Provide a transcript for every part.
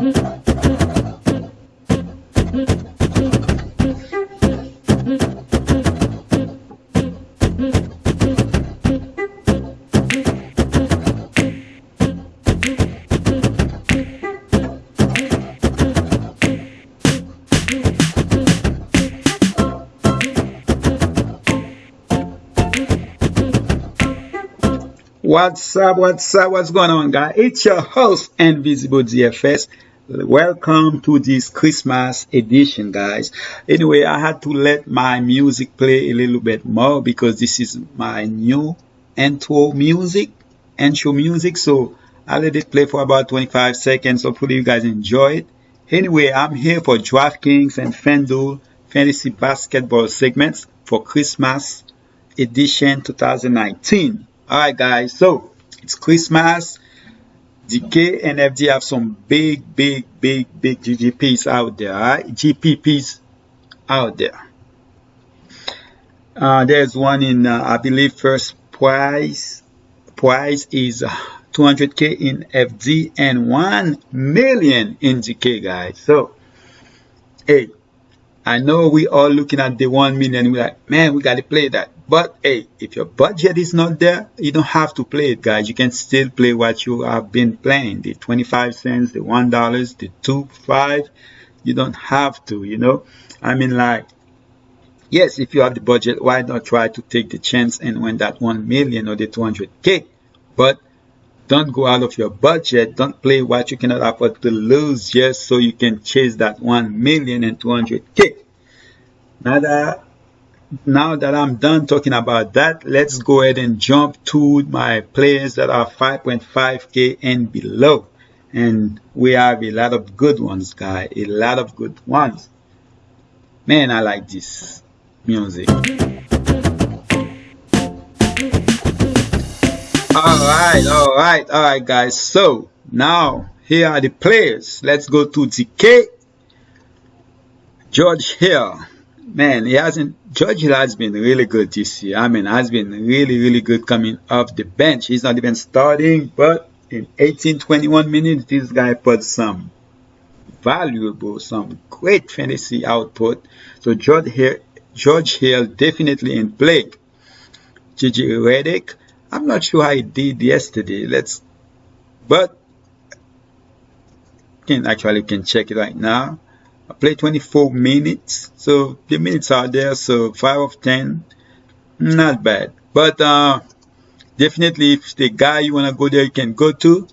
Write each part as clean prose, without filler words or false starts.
What's up? What's up? What's going on, guys? It's your host, Invisible DFS. Welcome to this Christmas edition, guys. Anyway, I had to let my music play a little bit more because this is my new intro music. So I let it play for about 25 seconds. Hopefully, you guys enjoy it. Anyway, I'm here for DraftKings and Fanduel Fantasy Basketball segments for Christmas edition 2019. Alright guys, so it's Christmas. DK and FD have some big GGPs out there, alright? GPPs out there. There's one in, I believe, first prize is 200k in FD and 1 million in DK, guys. So, hey, I know we all looking at the 1 million. We're like, man, we got to play that. But hey, if your budget is not there, you don't have to play it, guys. You can still play what you have been playing. The 25 cents, the $1, the 2, 5. You don't have to, you know. I mean, like, yes, if you have the budget, why not try to take the chance and win that 1 million or the 200k? But don't go out of your budget. Don't play what you cannot afford to lose just so you can chase that 1 million and 200k. Now that I'm done talking about that, let's go ahead and jump to my players that are 5.5k and below. And we have a lot of good ones, guys. A lot of good ones. Man, I like this music. Alright, guys. So now here are the players. Let's go to DK. George Hill. Man, George Hill has been really good this year. I mean, has been really good coming off the bench. He's not even starting, but in 18-21 minutes, this guy put some great fantasy output. So George Hill definitely in play. Gigi Redick, I'm not sure how he did yesterday. But can check it right now. I played 24 minutes, so the minutes are there, so 5 of 10, not bad. But definitely, if the guy you want to go there, you can go to.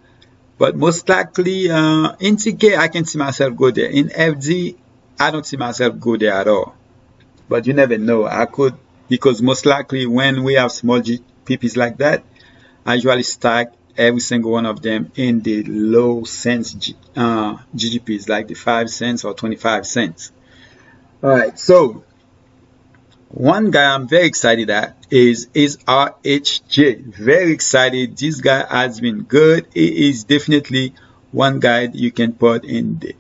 But most likely, in TK, I can see myself go there. In FD, I don't see myself go there at all. But you never know. I could, because most likely when we have small PPs like that, I usually stack every single one of them in the low cents GGPs, like the 5 cents or 25 cents. Alright, so one guy I'm very excited at is RHJ. Very excited. This guy has been good. He is definitely one guy you can put in the.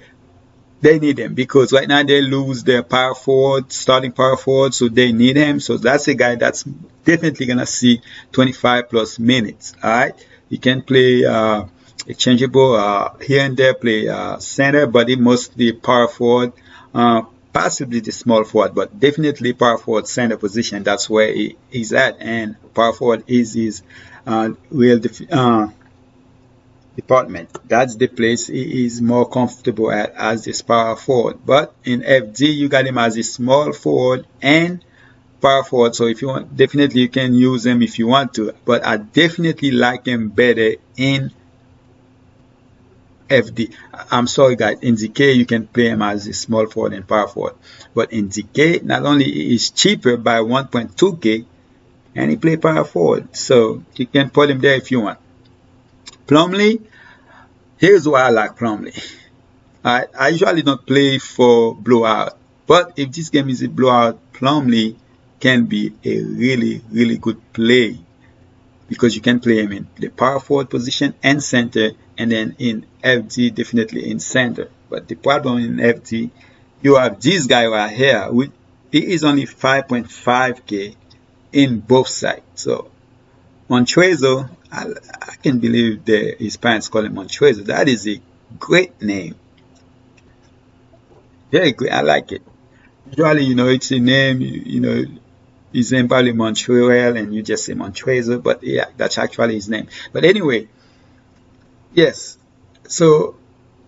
They need him because right now they lose their power forward, starting power forward, so they need him. So that's a guy that's definitely gonna see 25 plus minutes. Alright. You can play exchangeable here and there, play center, but he mostly power forward, possibly the small forward, but definitely power forward center position. That's where he's at, and power forward is his real department. That's the place he is more comfortable at as this power forward. But in FD, you got him as a small forward and power forward, so if you want, definitely you can use him if you want to, but I definitely like him better in FD. I'm sorry guys, in DK you can play him as a small forward and power forward, but in DK not only is cheaper by 1.2k and he play power forward, so you can put him there if you want. Plumlee, here's why I like Plumlee. I usually don't play for blowout, but if this game is a blowout, Plumlee can be a really good play because you can play him in the power forward position and center, and then in FD definitely in center. But the problem in FD, you have this guy right here, he is only 5.5k in both sides. So Montrezl, I can believe his parents call him Montrezl. That is a great name. Very good. I like it. Usually, it's a name, his name probably Montreal, and you just say Montrezl, but yeah, that's actually his name. But anyway, yes. So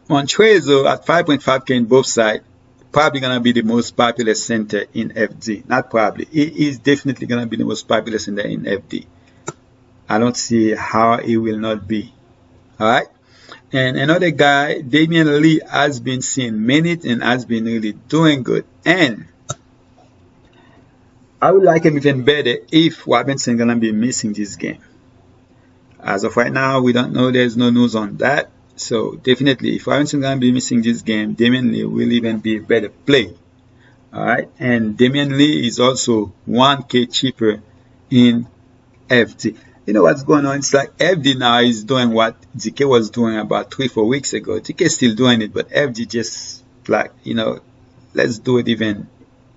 Montrezl at 5.5K in both sides, probably gonna be the most popular center in FD. Not probably. He is definitely gonna be the most popular center in FD. I don't see how it will not be. All right. And another guy, Damian Lee, has been seeing minutes and has been really doing good. And I would like him even better if Robinson gonna be missing this game. As of right now, we don't know. There's no news on that. So definitely, if Robinson gonna be missing this game, Damian Lee will even be a better play. All right, and Damian Lee is also 1K cheaper in FD. You know what's going on? It's like FD now is doing what DK was doing about 3-4 weeks ago. DK is still doing it, but FD just like, let's do it even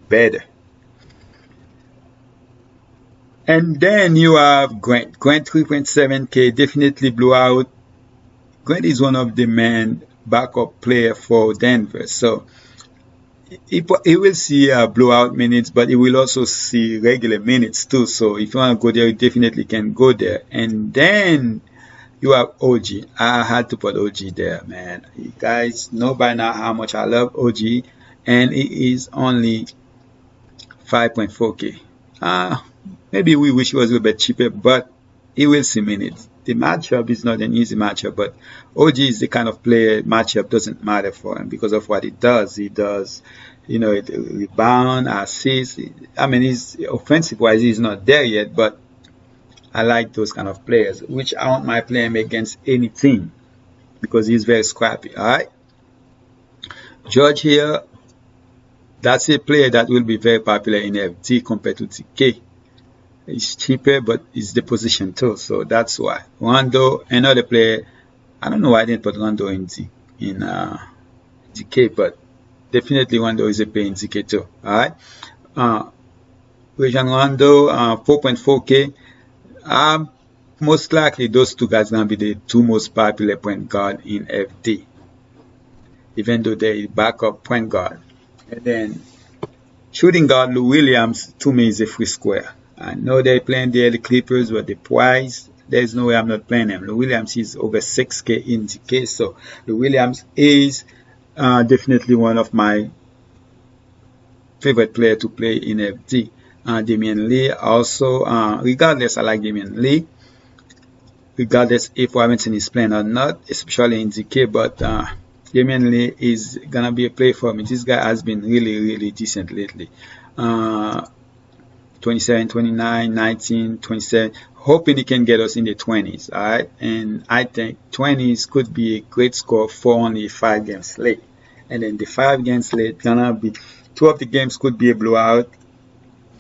better. And then you have Grant. Grant 3.7K definitely blew out. Grant is one of the main backup player for Denver. So he will see blowout minutes, but he will also see regular minutes too. So if you want to go there, you definitely can go there. And then you have OG. I had to put OG there, man. You guys know by now how much I love OG. And it is only 5.4K. Maybe we wish it was a little bit cheaper, but he will see minutes. The matchup is not an easy matchup, but OG is the kind of player matchup doesn't matter for him because of what he does. He does, rebound, assist. I mean, he's offensive-wise, he's not there yet, but I like those kind of players, which I don't mind playing him against any team because he's very scrappy, all right? George here, that's a player that will be very popular in FT compared to TK. It's cheaper, but it's the position too, so that's why. Rondo, another player. I don't know why I didn't put Rondo in DK, but definitely Rondo is a play in DK too. All right. Rajon Rondo, 4.4K. Most likely those two guys gonna be the two most popular point guard in FD, even though they backup point guard. And then shooting guard Lou Williams to me is a free square. I know they're playing the Clippers, but the price, there's no way I'm not playing them. Lou Williams is over 6K in DK, so Lou Williams is definitely one of my favorite players to play in FD. Damian Lee also, regardless, I like Damian Lee, regardless if Robinson is playing or not, especially in DK, but Damian Lee is gonna be a play for me. This guy has been really, really decent lately. 27, 29, 19, 27, hoping he can get us in the 20s, all right? And I think 20s could be a great score for only 5 games slate. And then the 5 games slate gonna be, 2 of the games could be a blowout.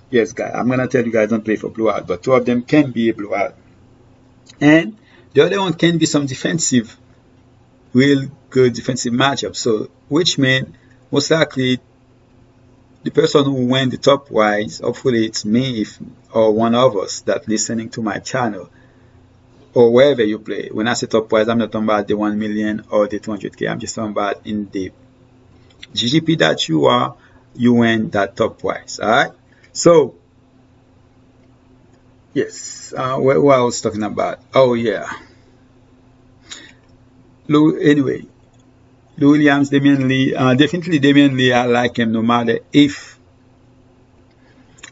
Yes, guys, I'm gonna tell you guys don't play for blowout, but 2 of them can be a blowout. And the other one can be some defensive, real good defensive matchup. So, which means most likely the person who went the top wise, hopefully it's me or one of us that listening to my channel or wherever you play. When I say top wise, I'm not talking about the 1 million or the 200K. I'm just talking about in the GGP that you are, you went that top wise. All right. So yes, what I was talking about. Oh yeah. Anyway. Lou Williams, Damian Lee, definitely Damian Lee, I like him no matter if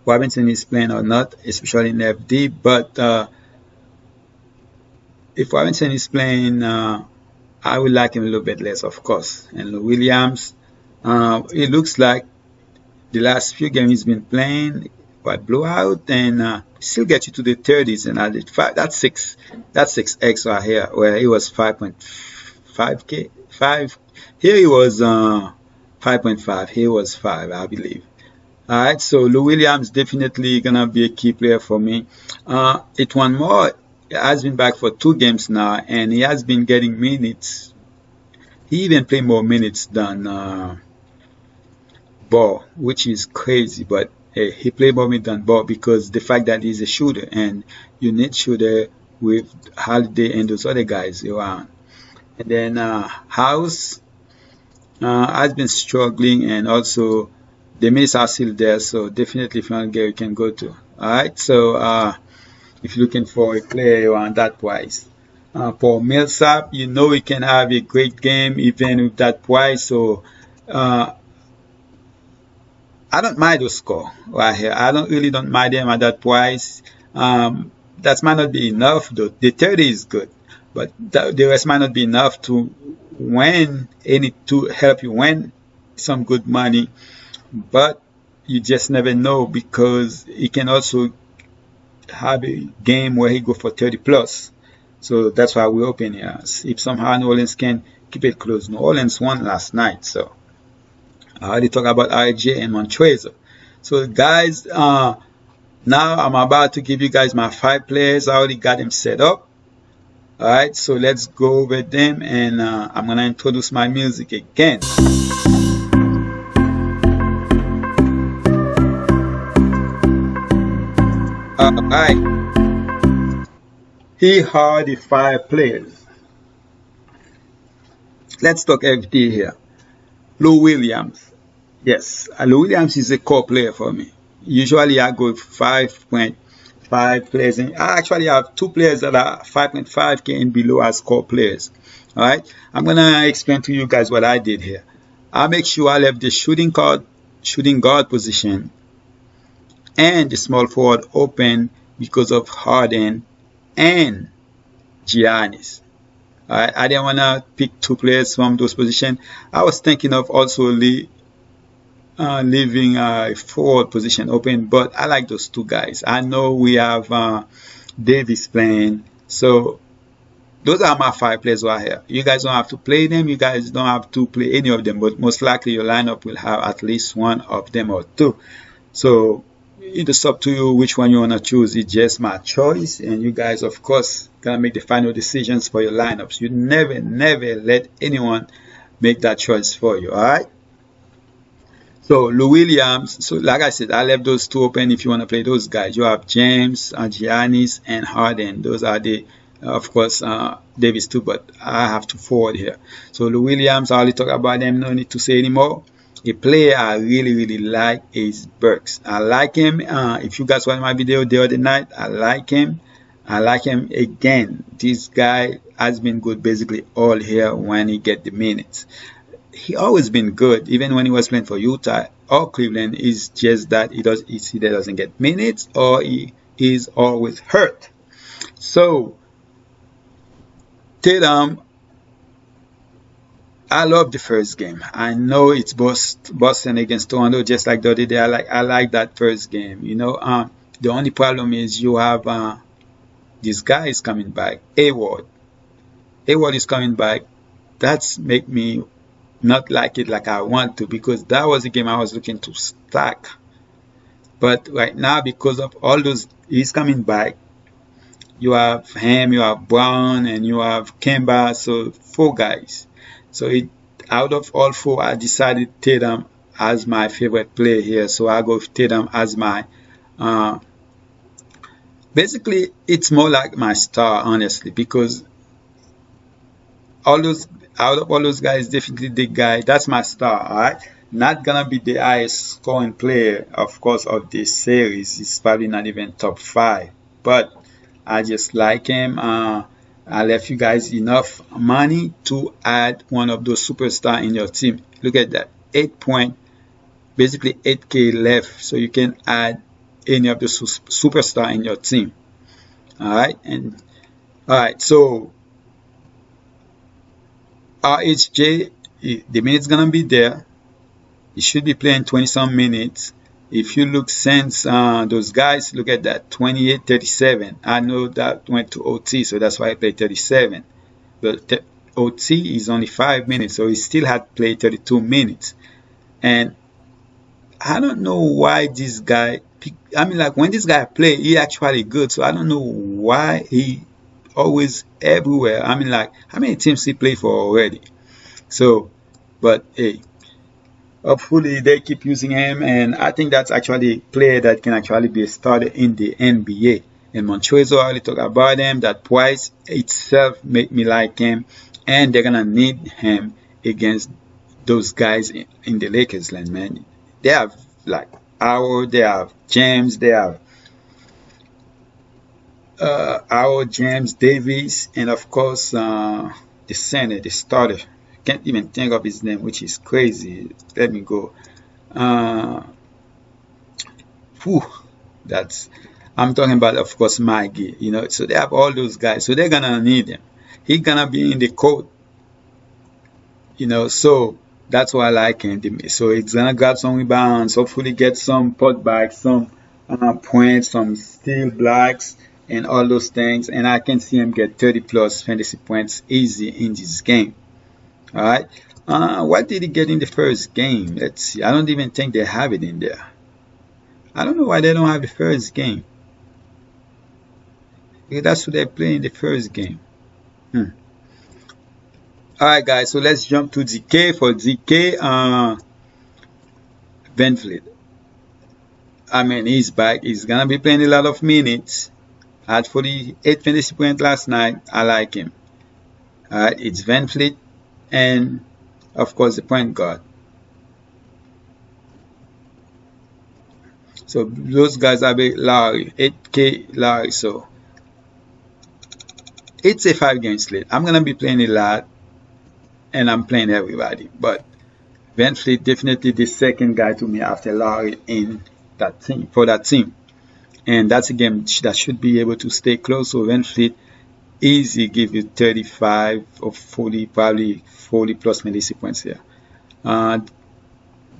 Robinson is playing or not, especially in FD, but if Robinson is playing, I would like him a little bit less, of course. And Lou Williams, it looks like the last few games he's been playing, but blowout and still get you to the 30s, and that's 6x right here, where he was 5.5K, 5. Here he was 5.5. Here was 5, I believe. All right, so Lou Williams definitely gonna be a key player for me. It one more has been back for 2 games now, and he has been getting minutes. He even played more minutes than Ball, which is crazy. But hey, he played more minutes than Ball because the fact that he's a shooter, and you need shooter with Holiday and those other guys around. And then House. has been struggling, and also the minutes are still there. So definitely, if you want to get, you can go to. All right. So if you're looking for a player around that price. For Millsap, you know he can have a great game even with that price. So I don't mind those score right here. I don't mind them at that price. That might not be enough though. The 30 is good, but the rest might not be enough to win any to help you win some good money. But you just never know, because he can also have a game where he go for 30 plus. So that's why we open here. If somehow New Orleans can keep it close. New Orleans won last night, so I already talked about RJ and Montrezl. So guys, now I'm about to give you guys my 5 players. I already got them set up. Alright, so let's go over them, and I'm gonna introduce my music again. Alright. Here are the 5 players. Let's talk FD here. Lou Williams. Yes, Lou Williams is a core player for me. Usually I go 5.5 players. And I actually have 2 players that are 5.5k and below as core players. Alright, I'm going to explain to you guys what I did here. I make sure I left the shooting guard position and the small forward open because of Harden and Giannis. I didn't want to pick 2 players from those positions. I was thinking of also leaving a forward position open, but I like those 2 guys. I know we have Davis playing, so those are my 5 players right here. You guys don't have to play them. You guys don't have to play any of them, but most likely your lineup will have at least one of them or 2. So it's up to you which one you want to choose. It's just my choice, and you guys of course gonna make the final decisions for your lineups. You never let anyone make that choice for you. Alright, so Lou Williams, so like I said, I left those 2 open. If you want to play those guys, you have James, Giannis, and Harden. Those are the of course Davis too, but I have to forward here. So Lou Williams, I already talked about them, no need to say anymore. A player I really like is Burks. I like him. If you guys watched my video the other night, I like him. I like him again. This guy has been good basically all here when he get the minutes. He always been good, even when he was playing for Utah or Cleveland. It's just that he either doesn't get minutes or he is always hurt. So Tatum, I love the first game. I know it's Boston against Toronto, just like the other day. I like that first game. You know, the only problem is you have this guy is coming back. Hayward is coming back. That's make me not like it like I want to, because that was a game I was looking to stack. But right now, because of all those, he's coming back. You have him, you have Brown, and you have Kemba. So 4 guys. So out of all 4, I decided Tatum as my favorite player here. So I go with Tatum as my basically it's more like my star, honestly, because out of all those guys, definitely the guy that's my star. Alright, not gonna be the highest scoring player, of course, of this series. He's probably not even top 5, but I just like him. I left you guys enough money to add one of those superstars in your team. Look at that, 8 basically 8k left, so you can add any of the superstar in your team. Alright, so RHJ, the minutes gonna be there. He should be playing 20 some minutes. If you look since those guys, look at that, 28-37. I know that went to OT, so that's why I played 37. But OT is only 5 minutes, so he still had played 32 minutes. And I don't know why this guy, I mean, like when this guy play, he actually good. So I don't know why he always everywhere. I mean, like how many teams he play for already? So, but hey, hopefully they keep using him, and I think that's actually a player that can actually be a starter in the NBA. And Montrezl, I already talked about him. That price itself make me like him, and they're gonna need him against those guys in the Lakers land, man. They have like Howard, they have James, they have Howard, James, Davis, and of course the center, the starter. Can't even think of his name, which is crazy. Let me go. Whew, that's I'm talking about, of course, Maggie. So they have all those guys, so they're gonna need him. He's gonna be in the court, so that's why I like him. So it's gonna grab some rebounds, hopefully get some putbacks, some points, some steal blocks, and all those things. And I can see him get 30 plus fantasy points easy in this game. All right. What did he get in the first game? Let's see. I don't even think they have it in there. I don't know why they don't have the first game. Because that's what they play in the first game. Alright guys, so let's jump to DK. For DK, Van Fleet. I mean, he's back. He's gonna be playing a lot of minutes. Had 48 fantasy points last night. I like him. Alright, it's Van Fleet and of course the point guard. So those guys are big. Larry, 8K Larry. So it's a 5-game slate. I'm gonna be playing a lot, and I'm playing everybody. But Van Fleet definitely the second guy to me after Larry in that team for that team, and that's a game that should be able to stay close. So Van Fleet easy give you 35 or 40, probably 40 plus fantasy points here.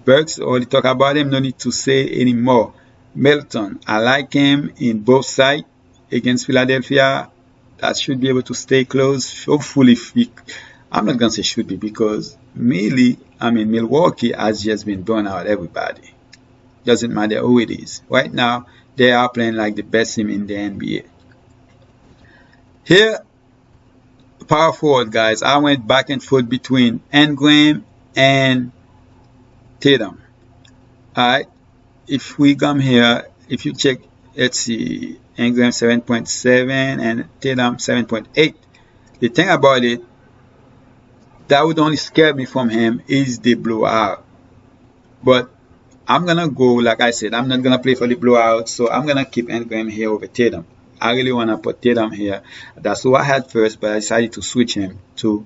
Burks, already talk about him. No need to say anymore. Melton, I like him in both sides against Philadelphia. That should be able to stay close. Hopefully, I'm not gonna say should be, because Milwaukee has just been blowing out everybody. Doesn't matter who it is. Right now, they are playing like the best team in the NBA. Here, power forward guys, I went back and forth between Ingram and Tatum. Alright, if we come here, if you check, let's see, Ingram 7.7 and Tatum 7.8. The thing about it that would only scare me from him is the blowout. But I'm gonna go, like I said, I'm not gonna play for the blowout, so I'm gonna keep Ingram here over Tatum. I really wanna put Tatum here. That's who I had first, but I decided to switch him to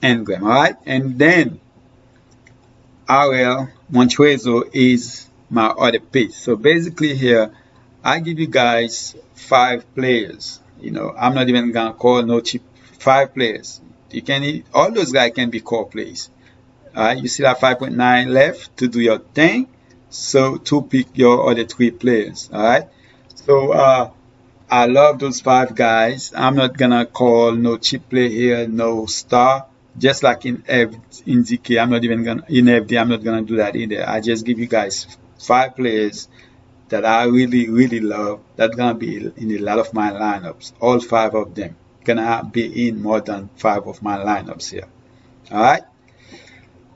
Ingram. Alright, and then RL Montrezl is my other pick. So basically here I give you guys 5 players. I'm not even gonna call no cheap 5 players. All those guys can be core plays. Alright, you still have 5.9 left to do your thing. So to pick your other 3 players. Alright. So I love those 5 guys. I'm not gonna call no cheap play here, no star. Just like in DK, I'm not even gonna in FD, I'm not gonna do that either. I just give you guys 5 players that I really, really love. That's gonna be in a lot of my lineups. All 5 of them gonna be in more than 5 of my lineups here. Alright.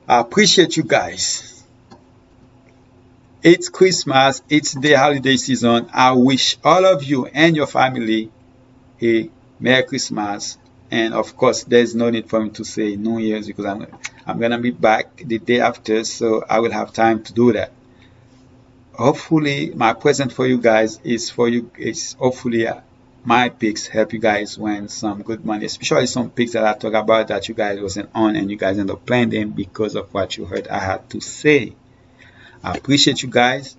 I appreciate you guys. It's Christmas, it's the holiday season. I wish all of you and your family a Merry Christmas. And of course, there's no need for me to say New Year's, because I'm gonna be back the day after, so I will have time to do that. Hopefully, my present for you guys is hopefully my picks help you guys win some good money, especially some picks that I talk about that you guys wasn't on and you guys end up playing them because of what you heard I had to say. I appreciate you guys.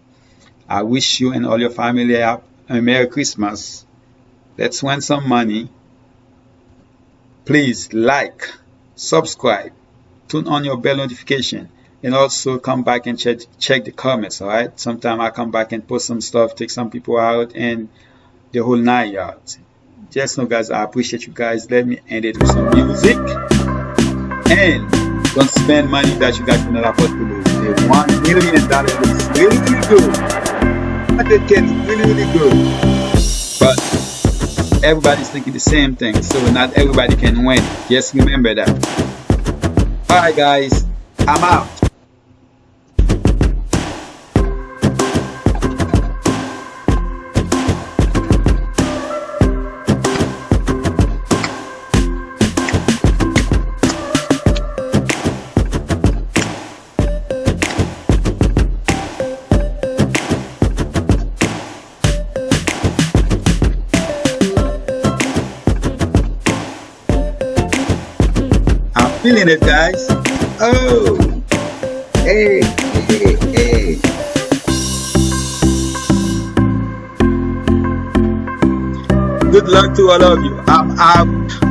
I wish you and all your family a Merry Christmas. Let's win some money. Please like, subscribe, turn on your bell notification, and also come back and check the comments. Alright, sometime I come back and post some stuff, take some people out, and the whole 9 yards. Just know guys, I appreciate you guys. Let me end it with some music. And don't spend money that you guys cannot afford to lose. The $1 million looks really, really good. 100K is really, really good. But everybody's thinking the same thing, so not everybody can win. Just remember that. Alright guys, I'm out. feeling it, guys. Oh, hey, hey, hey. Good luck to all of you. I'm out.